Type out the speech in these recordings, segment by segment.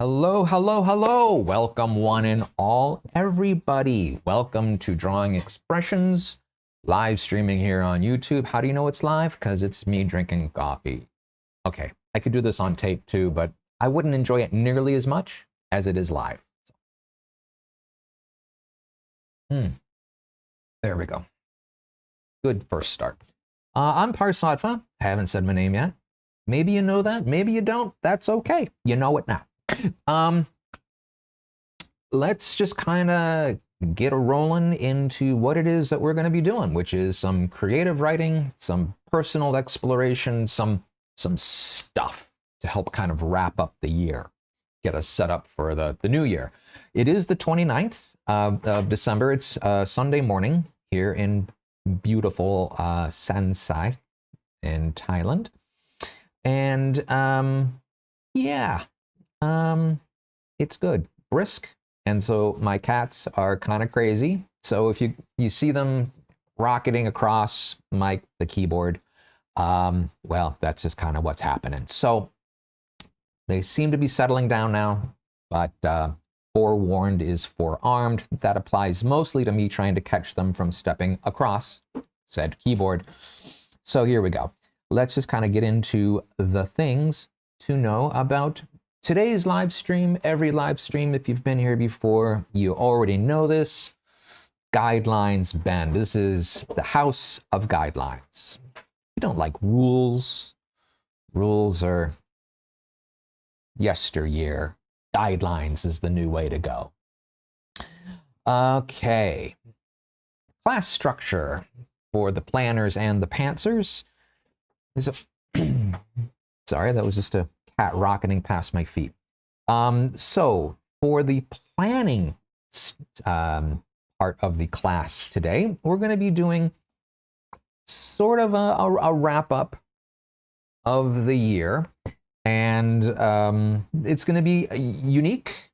Hello, hello, hello. Welcome one and all, everybody. Welcome to Drawing Expressions, live streaming here on YouTube. How do you know it's live? Because it's me drinking coffee. Okay, I could do this on tape too, but I wouldn't enjoy it nearly as much as it is live. There we go. Good first start. I'm Parz. I haven't said my name yet. Maybe you know that, maybe you don't. That's okay. You know it now. Let's just kind of get a rolling into what it is that we're going to be doing, which is some creative writing, some personal exploration, some stuff to help kind of wrap up the year, get us set up for the new year. It is the 29th of December. It's Sunday morning here in beautiful Sansai in Thailand. And yeah, it's good, brisk. And so my cats are kind of crazy. So if you see them rocketing across the keyboard, well, that's just kind of what's happening. So they seem to be settling down now, but forewarned is forearmed. That applies mostly to me trying to catch them from stepping across said keyboard. So here we go. Let's just kind of get into the things to know about today's live stream. Every live stream, if you've been here before, you already know this. Guidelines bend. This is the house of guidelines. We don't like rules. Rules are yesteryear. Guidelines is the new way to go. Okay. Class structure for the planners and the pantsers. Sorry, that was just a cat rocketing past my feet. So for the planning part of the class today, we're going to be doing sort of a wrap up of the year. And it's going to be a unique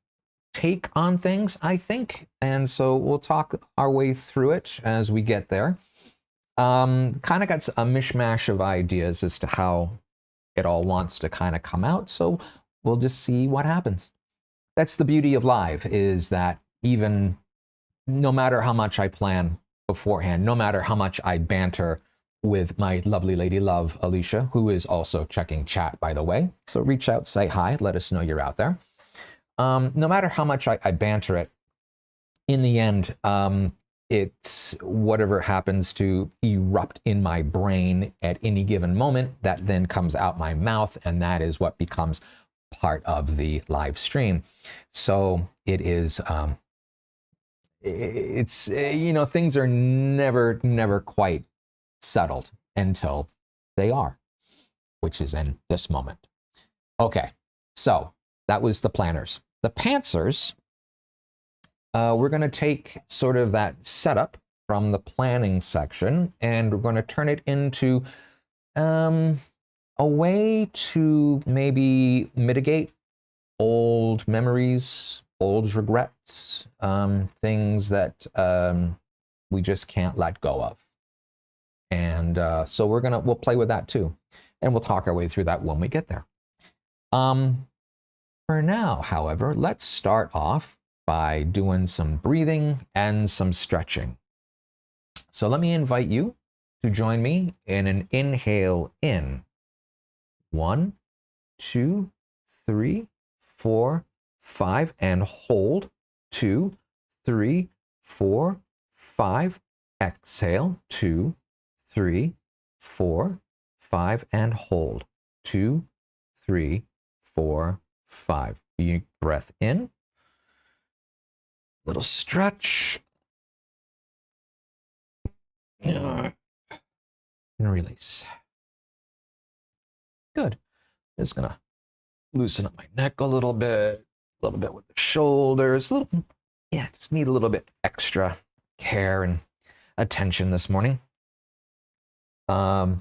take on things, I think. And so we'll talk our way through it as we get there. Kind of got a mishmash of ideas as to how it all wants to kind of come out. So we'll just see what happens. That's the beauty of live, is that even no matter how much I plan beforehand, no matter how much I banter with my lovely lady love, Alicia, who is also checking chat, by the way. So reach out, say hi, let us know you're out there. No matter how much I banter it, in the end, it's whatever happens to erupt in my brain at any given moment that then comes out my mouth, and that is what becomes part of the live stream. So it is, it's, you know, things are never quite settled until they are, which is in this moment. Okay, so that was the planners. The pantsers, we're going to take sort of that setup from the planning section, and we're going to turn it into a way to maybe mitigate old memories, old regrets, things that we just can't let go of. And so we'll play with that too. And we'll talk our way through that when we get there. For now, however, let's start off by doing some breathing and some stretching. So let me invite you to join me in an inhale in. 1, 2, 3, 4, 5, and hold. 2, 3, 4, 5. Exhale. 2, 3, 4, 5, and hold. 2, 3, 4, 5. Deep breath in. Little stretch. And release. Good. Just gonna loosen up my neck a little bit with the shoulders. Yeah, just need a little bit extra care and attention this morning. Well,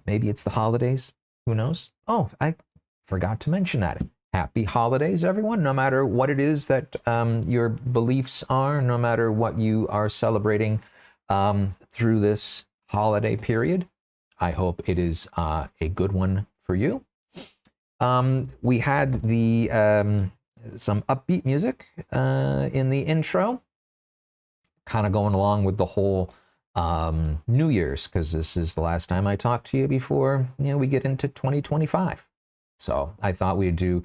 maybe it's the holidays. Who knows? Oh, I forgot to mention that. Happy holidays, everyone, no matter what it is that your beliefs are, no matter what you are celebrating through this holiday period. I hope it is a good one for you. We had the some upbeat music in the intro, kind of going along with the whole New Year's, because this is the last time I talked to you before we get into 2025. So I thought we'd do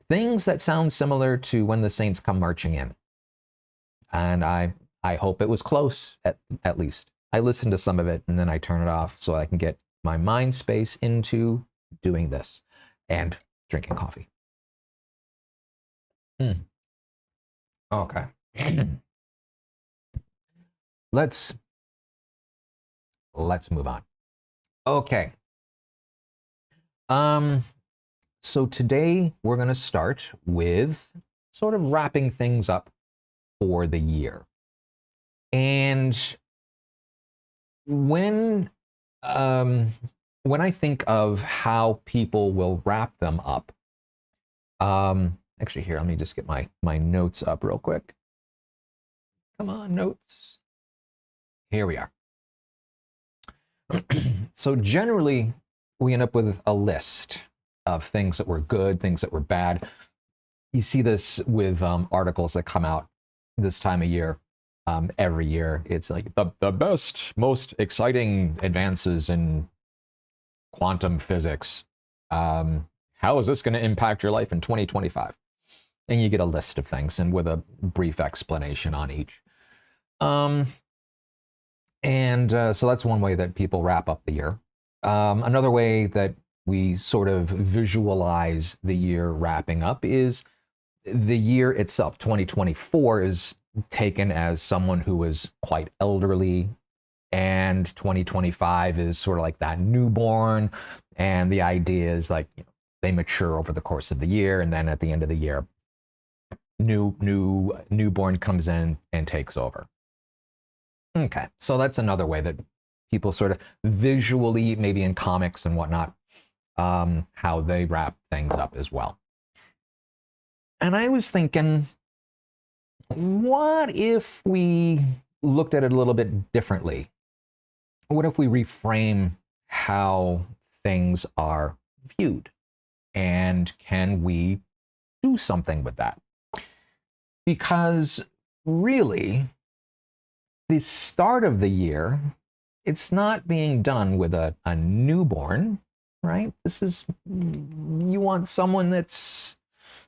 things that sound similar to When the Saints Come Marching In. And I hope it was close, at least. I listened to some of it and then I turn it off so I can get my mind space into doing this and drinking coffee. Okay. Let's move on. Okay. So today we're going to start with sort of wrapping things up for the year. And when I think of how people will wrap them up, actually here, let me just get my notes up real quick. Come on, notes. Here we are. So generally, we end up with a list of things that were good, things that were bad. You see this with articles that come out this time of year. Every year, it's like the best, most exciting advances in quantum physics. How is this going to impact your life in 2025? And you get a list of things and with a brief explanation on each. So that's one way that people wrap up the year. Another way that we sort of visualize the year wrapping up is the year itself. 2024 is taken as someone who is quite elderly, and 2025 is sort of like that newborn, and the idea is like they mature over the course of the year, and then at the end of the year, newborn comes in and takes over. Okay, so that's another way that people sort of visually, maybe in comics and whatnot, how they wrap things up as well. And I was thinking, what if we looked at it a little bit differently? What if we reframe how things are viewed? And can we do something with that? Because really, the start of the year, it's not being done with a newborn, right? This is, you want someone that's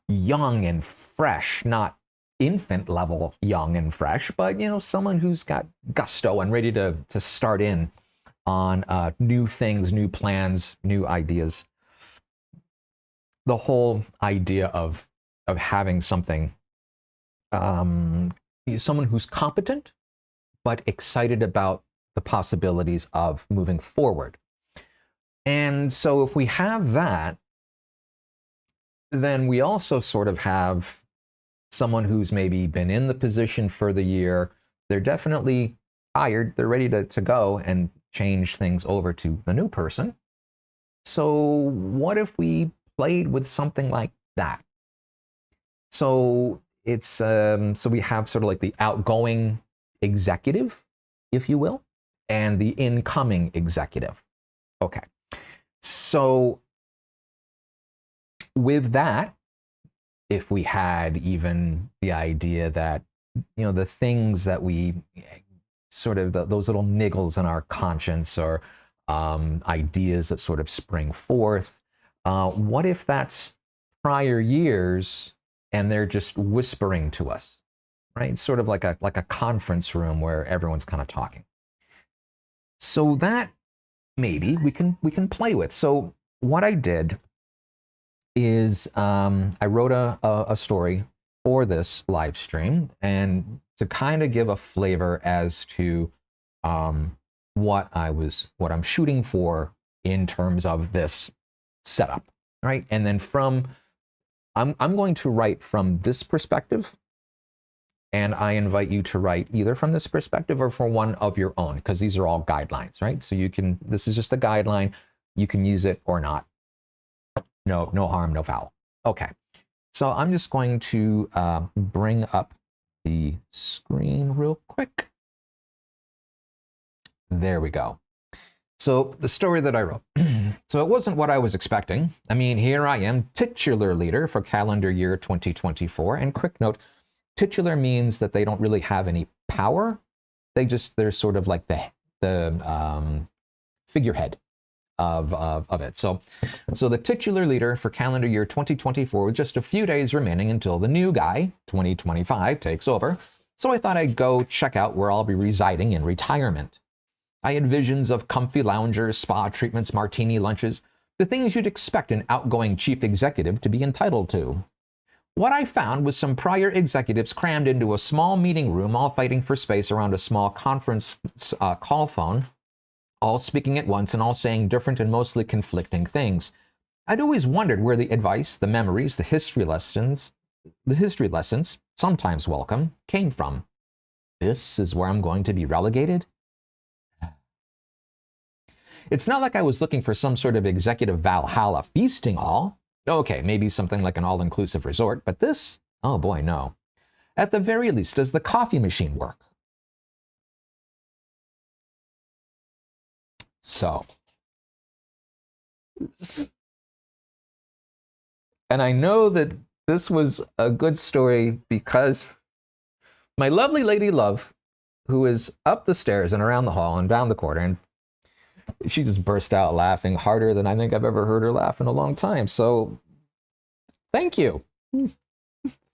young and fresh, not infant level young and fresh, but someone who's got gusto and ready to start in on new things, new plans, new ideas. The whole idea of having something, someone who's competent but excited about the possibilities of moving forward. And so if we have that, then we also sort of have someone who's maybe been in the position for the year. They're definitely tired. They're ready to go and change things over to the new person. So what if we played with something like that? So it's so we have sort of like the outgoing executive, if you will, and the incoming executive. Okay. So with that, if we had even the idea that, the things that we sort of, those little niggles in our conscience or ideas that sort of spring forth, what if that's prior years and they're just whispering to us, right? It's sort of like a conference room where everyone's kind of talking. So that maybe we can play with. So what I did is I wrote a story for this live stream, and to kind of give a flavor as to what I'm shooting for in terms of this setup, right? And then I'm going to write from this perspective, and I invite you to write either from this perspective or for one of your own, because these are all guidelines, right? So this is just a guideline. You can use it or not. No harm, no foul. Okay, so I'm just going to bring up the screen real quick. There we go. So the story that I wrote. So it wasn't what I was expecting. I mean, here I am, titular leader for calendar year 2024. And quick note, titular means that they don't really have any power. They're sort of like the figurehead of it. So the titular leader for calendar year 2024 with just a few days remaining until the new guy, 2025, takes over. So I thought I'd go check out where I'll be residing in retirement. I had visions of comfy loungers, spa treatments, martini lunches, the things you'd expect an outgoing chief executive to be entitled to. What I found was some prior executives crammed into a small meeting room, all fighting for space around a small conference call phone, all speaking at once and all saying different and mostly conflicting things. I'd always wondered where the advice, the memories, the history lessons, sometimes welcome, came from. This is where I'm going to be relegated? It's not like I was looking for some sort of executive Valhalla feasting hall. Okay, maybe something like an all-inclusive resort, but this? Oh boy, no. At the very least, does the coffee machine work? So, and I know that this was a good story because my lovely lady love, who is up the stairs and around the hall and down the corridor, and she just burst out laughing harder than I think I've ever heard her laugh in a long time. So thank you.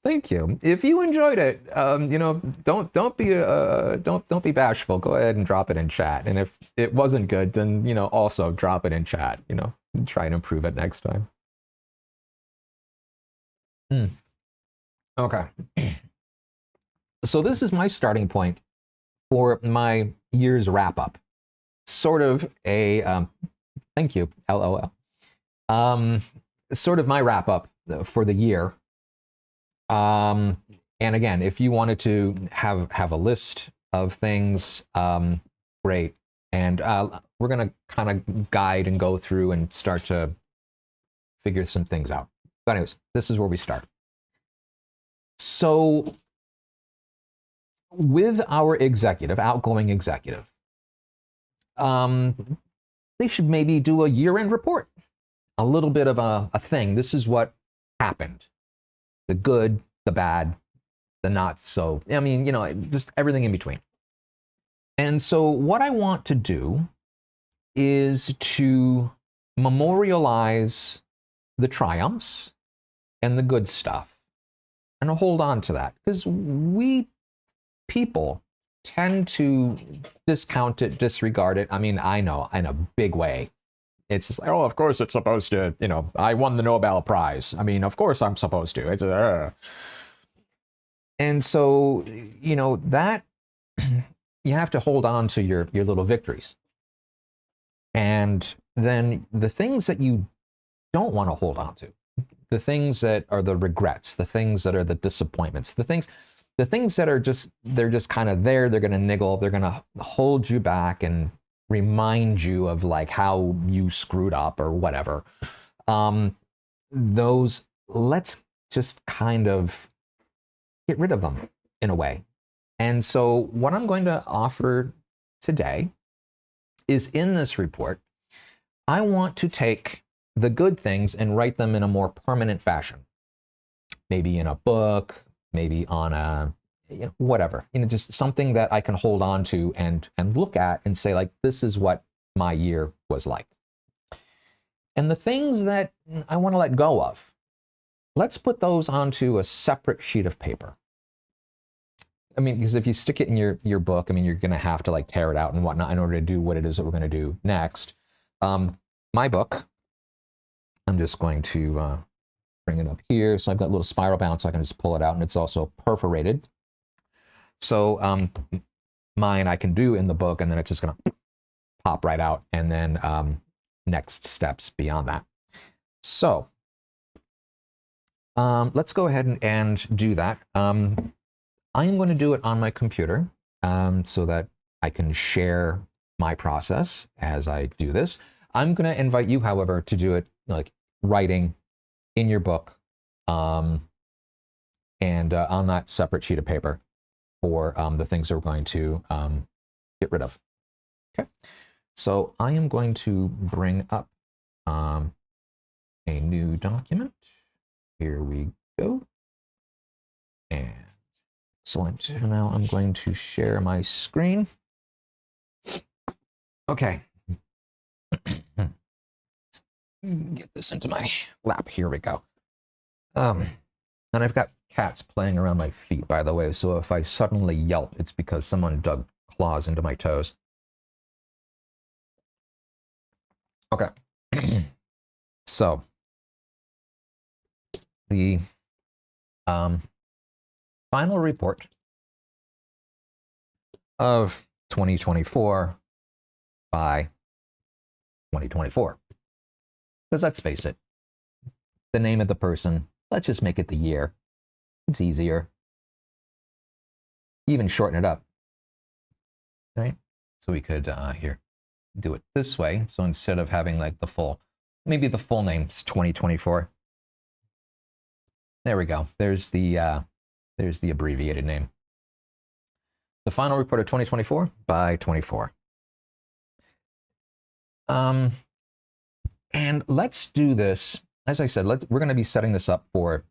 Thank you. If you enjoyed it, you know, don't be bashful. Go ahead and drop it in chat. And if it wasn't good, then, you know, also drop it in chat, you know, try and improve it next time. Okay. So this is my starting point for my year's wrap up. Sort of a, thank you, LOL. Sort of my wrap up for the year. And again, if you wanted to have a list of things, great. And we're going to kind of guide and go through and start to figure some things out. But anyways, this is where we start. So with our executive, outgoing executive, they should maybe do a year-end report, a little bit of a thing. This is what happened. The good, the bad, the not so, I mean, you know, just everything in between. And so what I want to do is to memorialize the triumphs and the good stuff and hold on to that, because we people tend to discount it, disregard it. I mean, I know in a big way. It's just like, oh, of course it's supposed to, you know, I won the Nobel Prize. I mean, of course I'm supposed to. It's And so, you know, that you have to hold on to your little victories. And then the things that you don't want to hold on to, the things that are the regrets, the things that are the disappointments, the things that are just, they're just kind of there, they're going to niggle, they're going to hold you back and remind you of like how you screwed up or whatever. Those, let's just kind of get rid of them in a way. And so what I'm going to offer today is, in this report, I want to take the good things and write them in a more permanent fashion. Maybe in a book, maybe on a, you know, whatever, you know, just something that I can hold on to and look at and say, like, this is what my year was like. And the things that I want to let go of, let's put those onto a separate sheet of paper. I mean, because if you stick it in your book, I mean, you're going to have to like tear it out and whatnot in order to do what it is that we're going to do next. My book, I'm just going to bring it up here. So I've got a little spiral bound, so I can just pull it out, and it's also perforated. So mine I can do in the book, and then it's just going to pop right out, and then next steps beyond that. So let's go ahead and do that. I am going to do it on my computer so that I can share my process as I do this. I'm going to invite you, however, to do it like writing in your book and on that separate sheet of paper for the things that we're going to get rid of. Okay. So I am going to bring up a new document. Here we go. And excellent. Now I'm going to share my screen. Okay. Get this into my lap. Here we go. And I've got cats playing around my feet, by the way, so if I suddenly yelp, it's because someone dug claws into my toes. Okay. So, the final report of 2024 by 2024. Because let's face it, the name of the person, let's just make it the year. It's easier. Even shorten it up. Right? So we could here do it this way. So instead of having like the full, maybe the full name's 2024. There we go. There's the abbreviated name. The final report of 2024 by 24. And let's do this. As I said, we're going to be setting this up for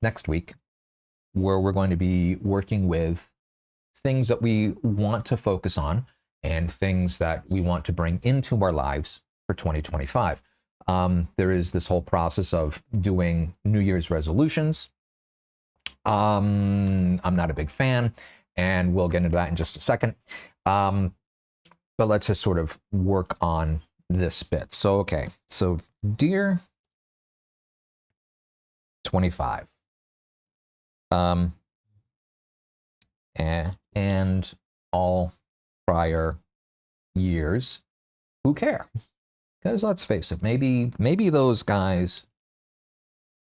next week, where we're going to be working with things that we want to focus on and things that we want to bring into our lives for 2025. There is this whole process of doing New Year's resolutions. I'm not a big fan, and we'll get into that in just a second. But let's just sort of work on this bit. So, okay. So, dear 25. And all prior years, who care? Because let's face it, maybe those guys,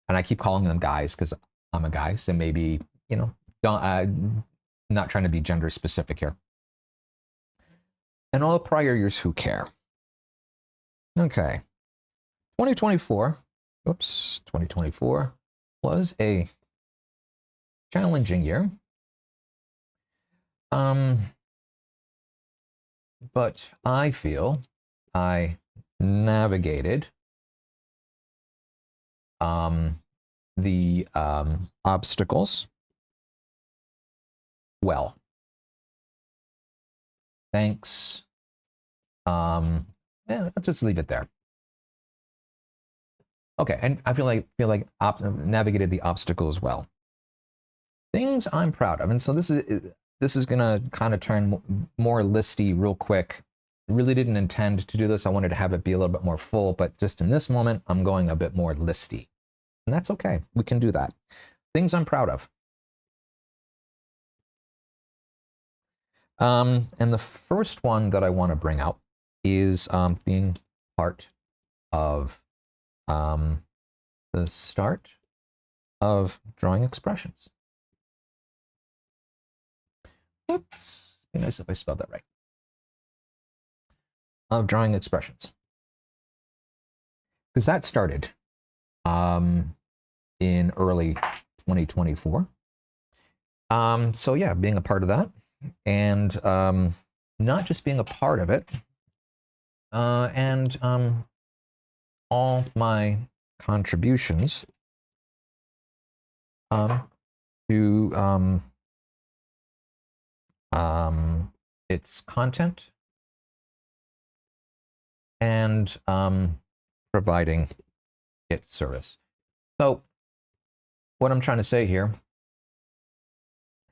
and I keep calling them guys because I'm a guy, so maybe, you know, don't, not trying to be gender specific here. And all prior years, who care? Okay. 2024, oops, 2024 was a challenging year. But I feel I navigated the obstacles well. Thanks. Yeah, let's just leave it there. Okay, and I feel like navigated the obstacles well. Things I'm proud of, and so this is gonna kind of turn more listy real quick. I really didn't intend to do this. I wanted to have it be a little bit more full, but just in this moment, I'm going a bit more listy, and that's okay. We can do that. Things I'm proud of. And the first one that I want to bring out is being part of the start of drawingXpressions. Oops, be nice if I spelled that right. Of drawingXpressions, because that started in early 2024. So yeah, being a part of that, and not just being a part of it, and all my contributions to its content and providing its service. So what I'm trying to say here,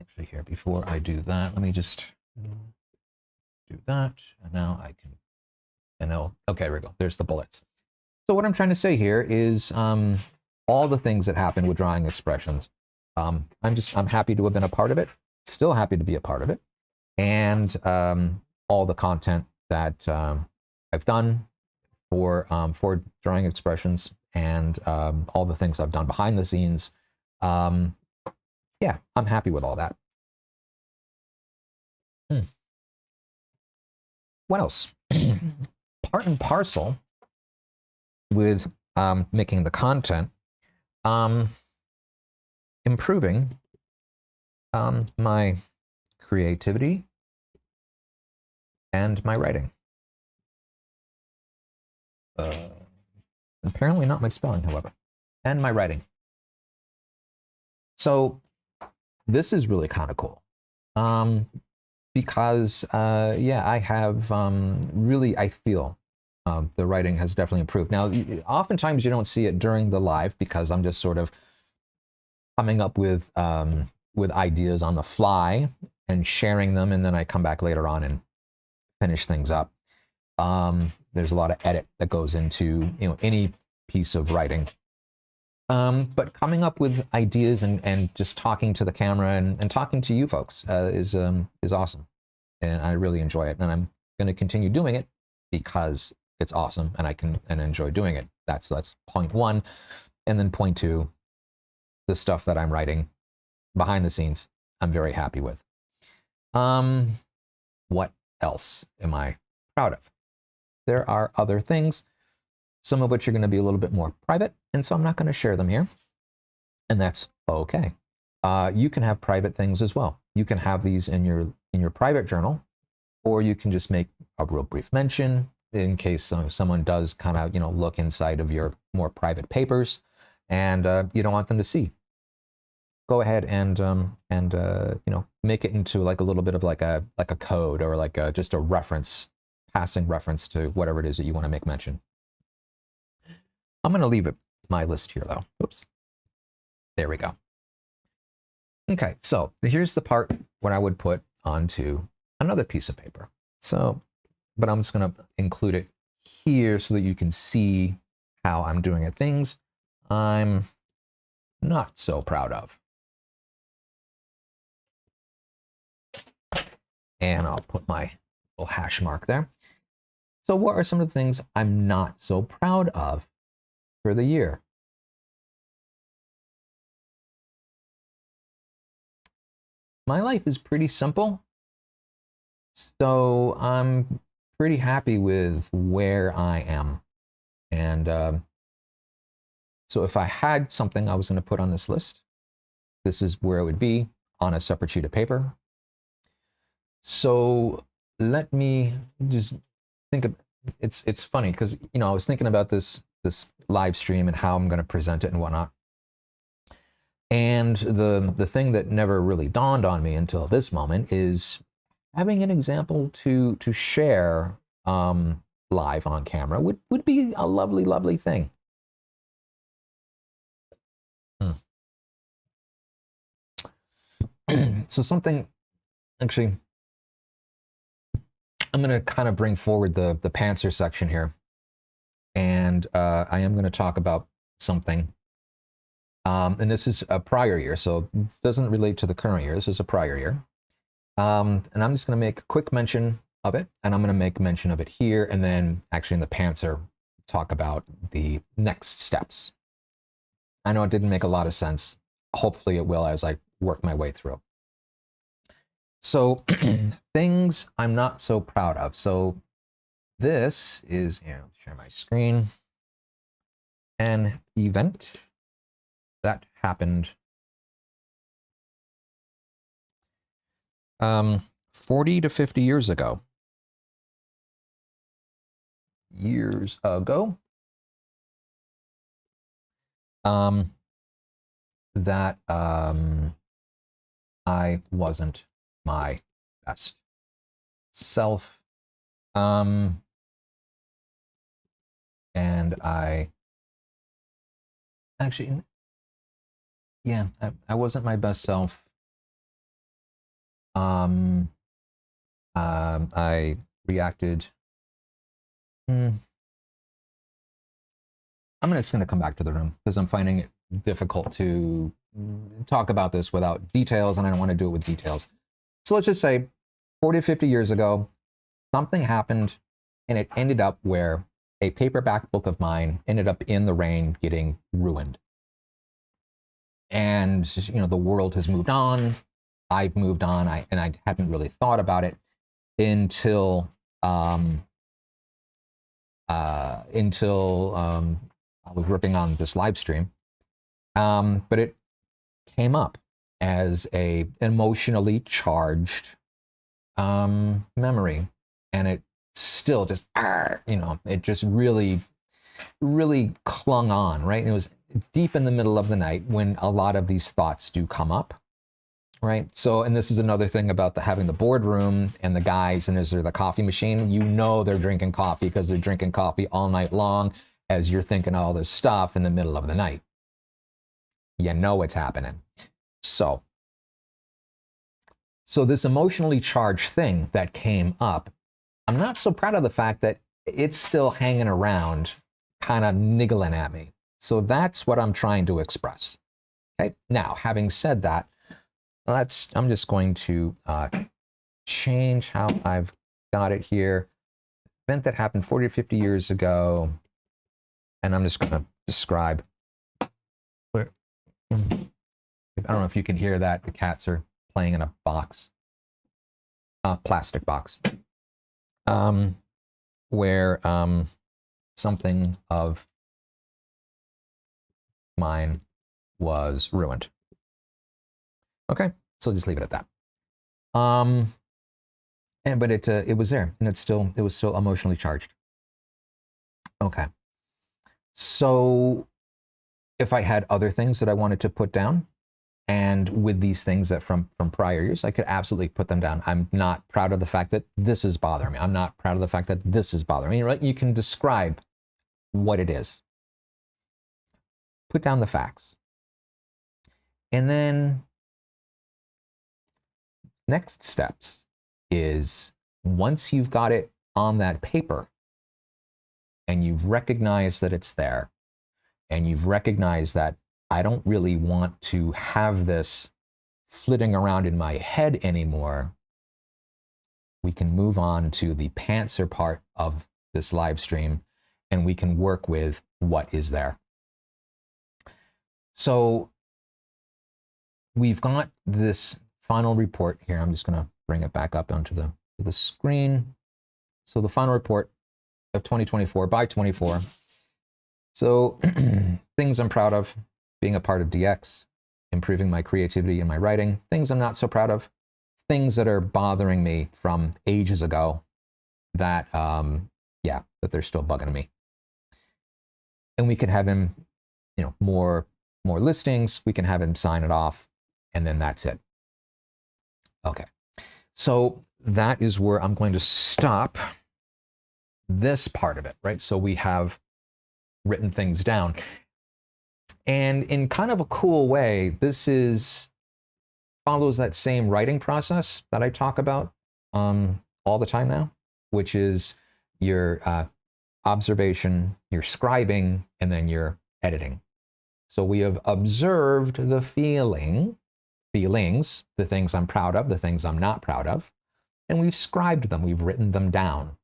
actually here, before I do that, let me just do that, and now I can, and now, okay, here we go, there's the bullets. So what I'm trying to say here is all the things that happen with drawingXpressions, I'm happy to have been a part of it, still happy to be a part of it, and all the content that I've done for drawingXpressions, and all the things I've done behind the scenes. Yeah, I'm happy with all that. What else? Part and parcel with making the content, improving my creativity and my writing. Apparently not my spelling, however, and my writing. So this is really kind of cool. Because yeah, I have really, I feel the writing has definitely improved. Now, oftentimes you don't see it during the live because I'm just sort of coming up with ideas on the fly and sharing them, and then I come back later on and finish things up. There's a lot of edit that goes into any piece of writing. But coming up with ideas and just talking to the camera and talking to you folks is awesome, and I really enjoy it, and I'm going to continue doing it because it's awesome and I can enjoy doing it. That's point one, and then point two, the stuff that I'm writing behind the scenes, I'm very happy with. What else am I proud of? There are other things, some of which are going to be a little bit more private, and so I'm not going to share them here, and that's okay. You can have private things as well. You can have these in your private journal, or you can just make a real brief mention in case someone does kind of look inside of your more private papers, and you don't want them to see. Go ahead and make it into like a little bit of like a code, or like just a reference, passing reference to whatever it is that you want to make mention. I'm going to leave my list here though. Oops. There we go. Okay, so here's the part where I would put onto another piece of paper. So, but I'm just going to include it here so that you can see how I'm doing it. Things I'm not so proud of. And I'll put my little hash mark there. So what are some of the things I'm not so proud of for the year? My life is pretty simple, so I'm pretty happy with where I am. And so if I had something I was going to put on this list, this is where it would be on a separate sheet of paper. So let me just think of it's funny because I was thinking about this live stream and how I'm going to present it and whatnot. And the thing that never really dawned on me until this moment is having an example to share live on camera would be a lovely thing. So something, actually, I'm going to kind of bring forward the Pantser section here, and I am going to talk about something. And this is a prior year, so it doesn't relate to the current year. This is a prior year. And I'm just going to make a quick mention of it, and I'm going to make mention of it here, and then actually in the Pantser talk about the next steps. I know it didn't make a lot of sense. Hopefully it will as I work my way through. So things I'm not so proud of. So this is, share my screen, an event that happened 40 to 50 years ago. That I wasn't my best self, and I actually, yeah, I wasn't my best self. I reacted. I'm just going to come back to the room because I'm finding it difficult to talk about this without details, and I don't want to do it with details. So let's just say 40 to 50 years ago, something happened, and it ended up where a paperback book of mine ended up in the rain getting ruined. And, the world has moved on. I've moved on, and I hadn't really thought about it until I was ripping on this live stream. But it came up as an emotionally charged memory, and it still just, it just really really clung on, right? And it was deep in the middle of the night when a lot of these thoughts do come up, right? So, and this is another thing about having the boardroom and the guys, and is there the coffee machine? You know they're drinking coffee because they're drinking coffee all night long as you're thinking all this stuff in the middle of the night. You know what's happening. So this emotionally charged thing that came up, I'm not so proud of the fact that it's still hanging around, kind of niggling at me. So that's what I'm trying to express. Okay. Now, having said that, I'm just going to change how I've got it here. Event that happened 40 or 50 years ago, and I'm just going to describe. I don't know if you can hear that. The cats are playing in a box, plastic box, where something of mine was ruined. Okay, so just leave it at that. But it was there, and it was still emotionally charged. Okay, so if I had other things that I wanted to put down, and with these things that from prior years, I could absolutely put them down. I'm not proud of the fact that this is bothering me. I'm not proud of the fact that this is bothering me. Right? You can describe what it is. Put down the facts. And then next steps is, once you've got it on that paper and you've recognized that it's there, and you've recognized that I don't really want to have this flitting around in my head anymore, we can move on to the pantser part of this live stream, and we can work with what is there. So we've got this final report here. I'm just going to bring it back up onto the screen. So the final report of 2024 by 24. So things I'm proud of: being a part of DX, improving my creativity in my writing. Things I'm not so proud of, things that are bothering me from ages ago that, that they're still bugging me. And we can have him, more listings. We can have him sign it off, and then that's it. Okay. So that is where I'm going to stop this part of it, right? So we have written things down. And in kind of a cool way, this follows that same writing process that I talk about all the time now, which is your observation, your scribing, and then your editing. So we have observed the feelings, the things I'm proud of, the things I'm not proud of, and we've scribed them, we've written them down.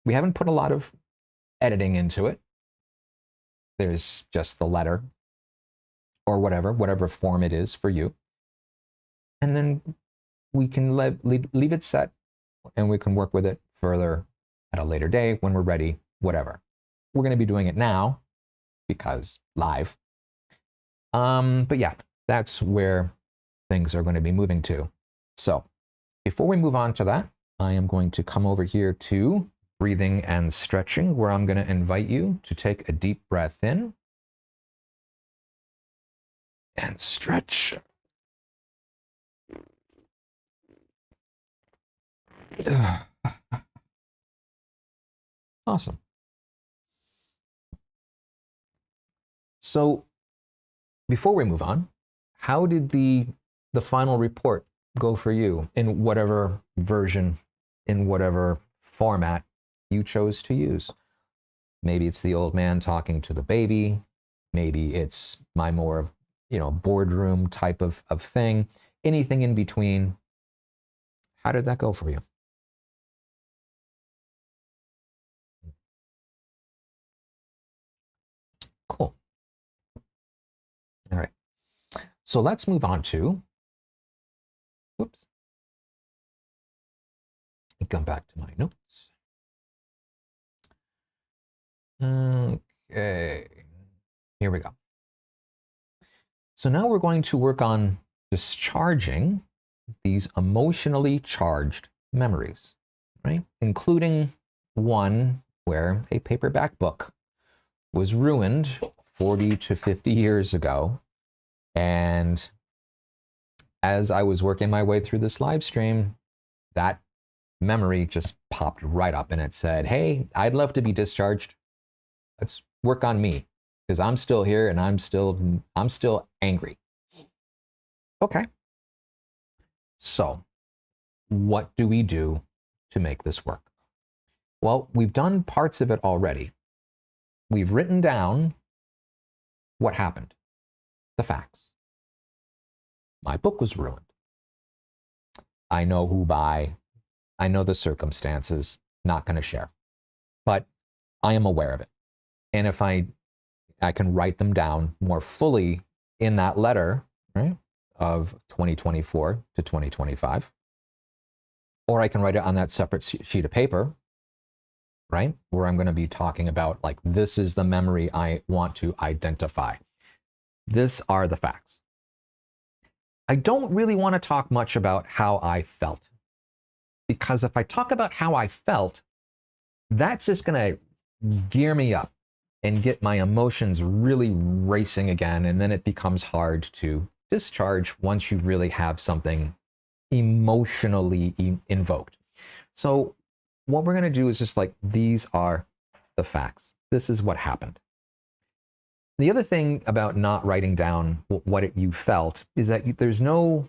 We haven't put a lot of editing into it. There's just the letter, or whatever form it is for you. And then we can leave it set, and we can work with it further at a later day when we're ready, whatever. We're going to be doing it now because live. But yeah, that's where things are going to be moving to. So before we move on to that, I am going to come over here to breathing and stretching, where I'm going to invite you to take a deep breath in and stretch. Awesome. So before we move on, how did the final report go for you in whatever version, in whatever format you chose to use? Maybe it's the old man talking to the baby. Maybe it's my more, boardroom type of thing. Anything in between. How did that go for you? Cool. All right. So let's move on to, whoops. Let me come back to my notes. Okay, here we go. So now we're going to work on discharging these emotionally charged memories, right? Including one where a paperback book was ruined 40 to 50 years ago. And as I was working my way through this live stream, that memory just popped right up and it said, hey, I'd love to be discharged. Let's work on me because I'm still here and I'm still angry. Okay. So what do we do to make this work? Well, we've done parts of it already. We've written down what happened, the facts. My book was ruined. I know who by, I know the circumstances, not going to share, but I am aware of it. And if I can write them down more fully in that letter, right, of 2024 to 2025, or I can write it on that separate sheet of paper, right, where I'm going to be talking about, like, this is the memory I want to identify. These are the facts. I don't really want to talk much about how I felt, because if I talk about how I felt, that's just going to gear me up and get my emotions really racing again, and then it becomes hard to discharge once you really have something emotionally invoked. So what we're going to do is just like, these are the facts. This is what happened. The other thing about not writing down what you felt is that there's no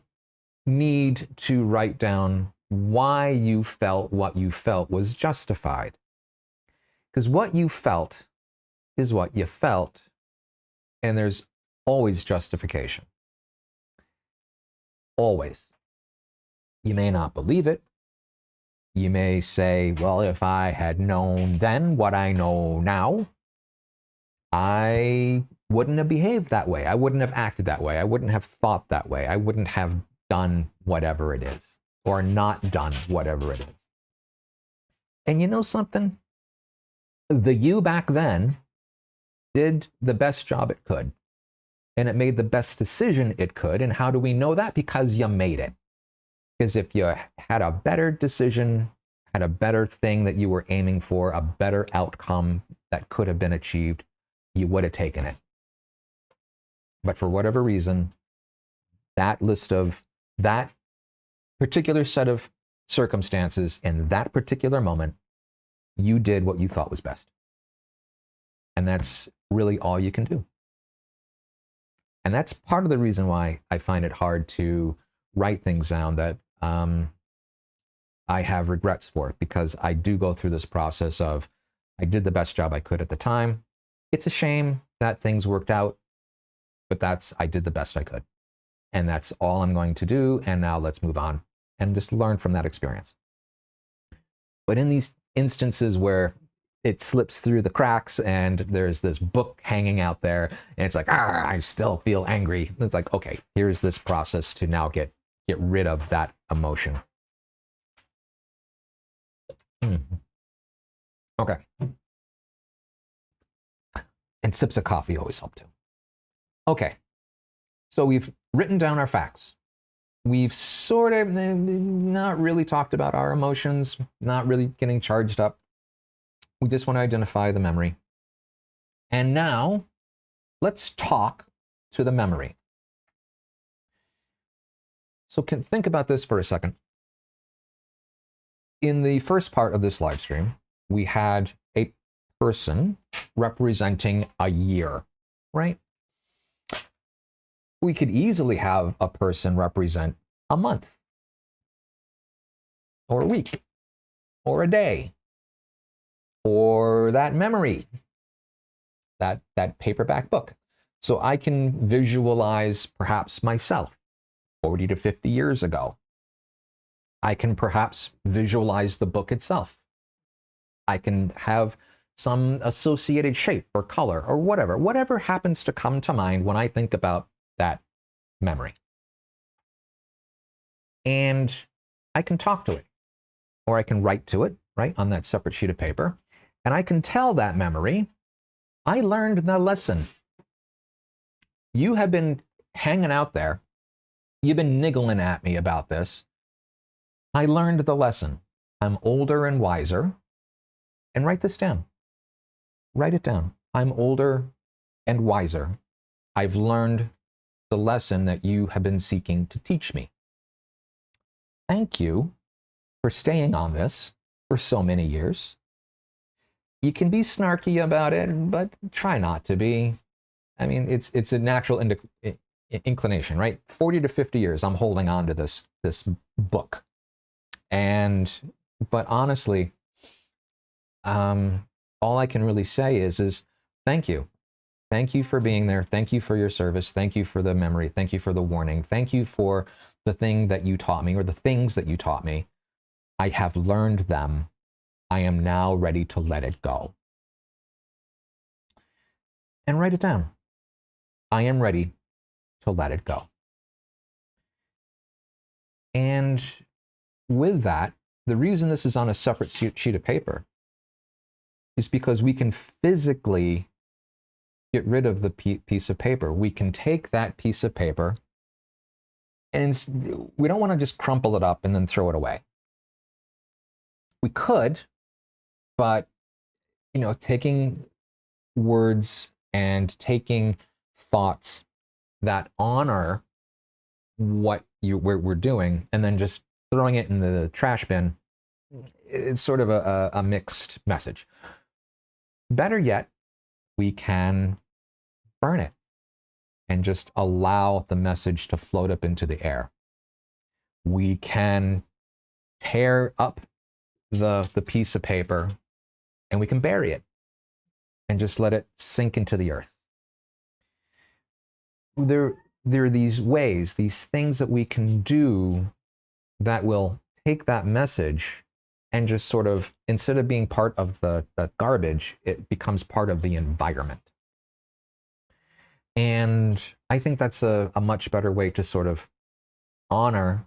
need to write down why you felt what you felt was justified. Because what you felt is what you felt, and there's always justification. Always. You may not believe it. You may say, well, if I had known then what I know now, I wouldn't have behaved that way. I wouldn't have acted that way. I wouldn't have thought that way. I wouldn't have done whatever it is, or not done whatever it is. And you know something? The you back then did the best job it could, and it made the best decision it could. And how do we know that? Because you made it. Because if you had a better decision, had a better thing that you were aiming for, a better outcome that could have been achieved, you would have taken it. But for whatever reason, that list of that particular set of circumstances in that particular moment, you did what you thought was best. And that's really all you can do. And that's part of the reason why I find it hard to write things down that I have regrets for, because I do go through this process of, I did the best job I could at the time. It's a shame that things worked out, but I did the best I could. And that's all I'm going to do. And now let's move on and just learn from that experience. But in these instances where it slips through the cracks and there's this book hanging out there and it's like, I still feel angry. It's like, okay, here's this process to now get rid of that emotion. Okay. And sips of coffee always help too. Okay. So we've written down our facts. We've sort of not really talked about our emotions, not really getting charged up. We just want to identify the memory. And now let's talk to the memory. So think about this for a second. In the first part of this live stream, we had a person representing a year, right? We could easily have a person represent a month, or a week, or a day, or that memory, that paperback book. So I can visualize perhaps myself 40 to 50 years ago. I can perhaps visualize the book itself. I can have some associated shape or color or whatever happens to come to mind when I think about that memory. And I can talk to it, or I can write to it, right, on that separate sheet of paper. And I can tell that memory, I learned the lesson. You have been hanging out there. You've been niggling at me about this. I learned the lesson. I'm older and wiser. And write this down. Write it down. I'm older and wiser. I've learned the lesson that you have been seeking to teach me. Thank you for staying on this for so many years. You can be snarky about it, but try not to be. I mean, it's a natural inclination, right? 40 to 50 years, I'm holding on to this book. But honestly, all I can really say is thank you. Thank you for being there. Thank you for your service. Thank you for the memory. Thank you for the warning. Thank you for the thing that you taught me, or the things that you taught me. I have learned them. I am now ready to let it go. And write it down. I am ready to let it go. And with that, the reason this is on a separate sheet of paper is because we can physically get rid of the piece of paper. We can take that piece of paper, and we don't want to just crumple it up and then throw it away. We could, but taking words and taking thoughts that honor what we're doing and then just throwing it in the trash bin, it's sort of a mixed message. Better yet, we can burn it and just allow the message to float up into the air. We can tear up the piece of paper and we can bury it and just let it sink into the earth. There are these ways, these things that we can do that will take that message and just sort of, instead of being part of the garbage, it becomes part of the environment. And I think that's a much better way to sort of honor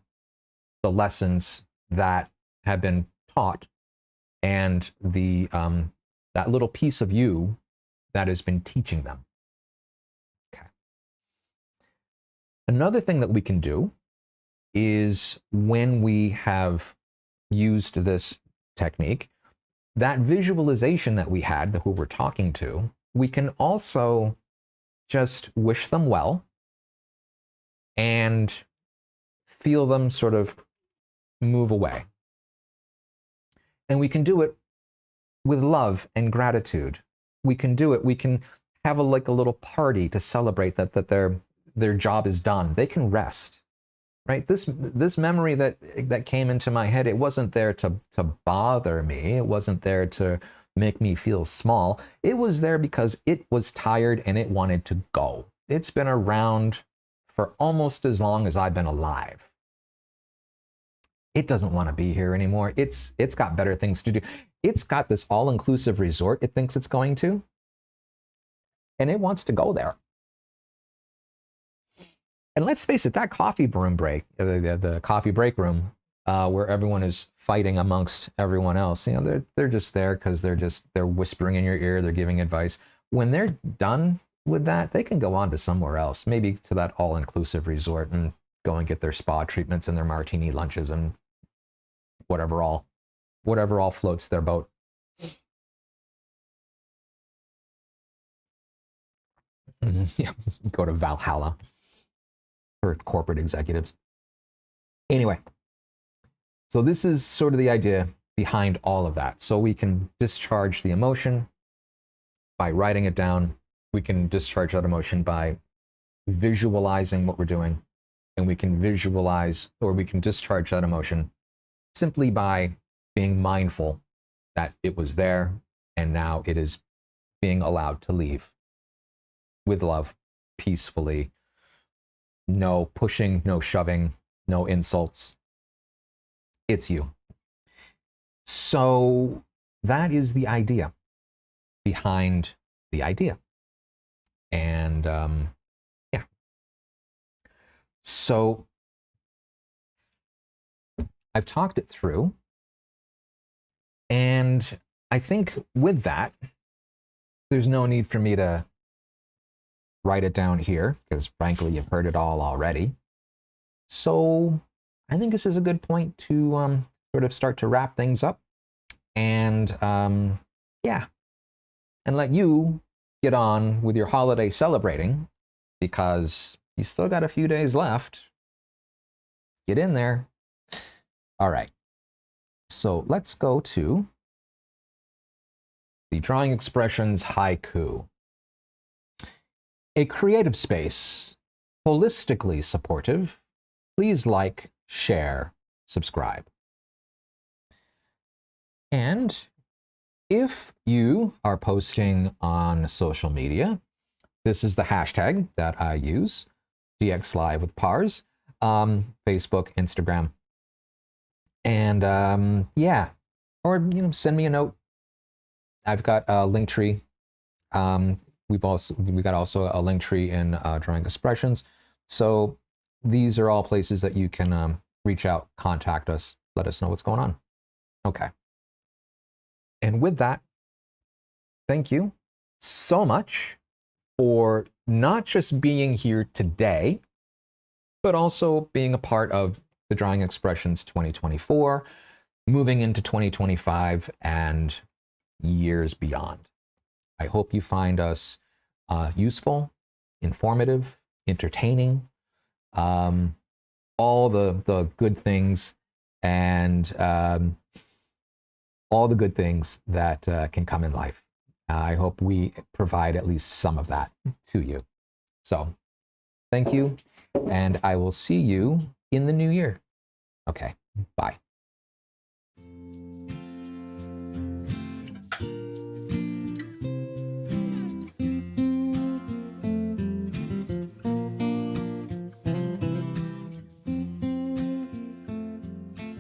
the lessons that have been taught and that little piece of you that has been teaching them. Okay. Another thing that we can do is, when we have used this technique, that visualization that we had, who we're talking to, we can also just wish them well and feel them sort of move away. And we can do it with love and gratitude. We can do it. We can have a little party to celebrate that their job is done. They can rest, right? This memory that came into my head, it wasn't there to bother me. It wasn't there to make me feel small. It was there because it was tired and it wanted to go. It's been around for almost as long as I've been alive. It doesn't want to be here anymore. It's got better things to do. It's got this all-inclusive resort it thinks it's going to, and it wants to go there. And let's face it, that coffee room break, the coffee break room, where everyone is fighting amongst everyone else, they're just there because they're whispering in your ear, they're giving advice. When they're done with that, they can go on to somewhere else, maybe to that all-inclusive resort, and go and get their spa treatments and their martini lunches and whatever all floats their boat. Yeah, go to Valhalla for corporate executives. Anyway, so this is sort of the idea behind all of that. So we can discharge the emotion by writing it down. We can discharge that emotion by visualizing what we're doing. And we can visualize, or we can discharge that emotion simply by being mindful that it was there and now it is being allowed to leave with love, peacefully. No pushing, no shoving, no insults. It's you. So that is the idea behind the idea. And yeah. So I've talked it through, and I think with that, there's no need for me to write it down here, because frankly, you've heard it all already. So I think this is a good point to sort of start to wrap things up, and yeah, and let you get on with your holiday celebrating, because you still got a few days left. Get in there. All right. So let's go to the drawingXpressions haiku. A creative space, holistically supportive. Please like, share, subscribe. And if you are posting on social media, this is the hashtag that I use, DXLive with Parz, Facebook, Instagram. And yeah, or send me a note. I've got a link tree. We've got also a link tree in drawingXpressions. So these are all places that you can reach out, contact us, let us know what's going on. Okay. And with that, thank you so much for not just being here today, but also being a part of the drawingXpressions 2024, moving into 2025 and years beyond. I hope you find us useful, informative, entertaining, all the good things, and all the good things that can come in life. I hope we provide at least some of that to you. So thank you, and I will see you in the new year. Okay, bye.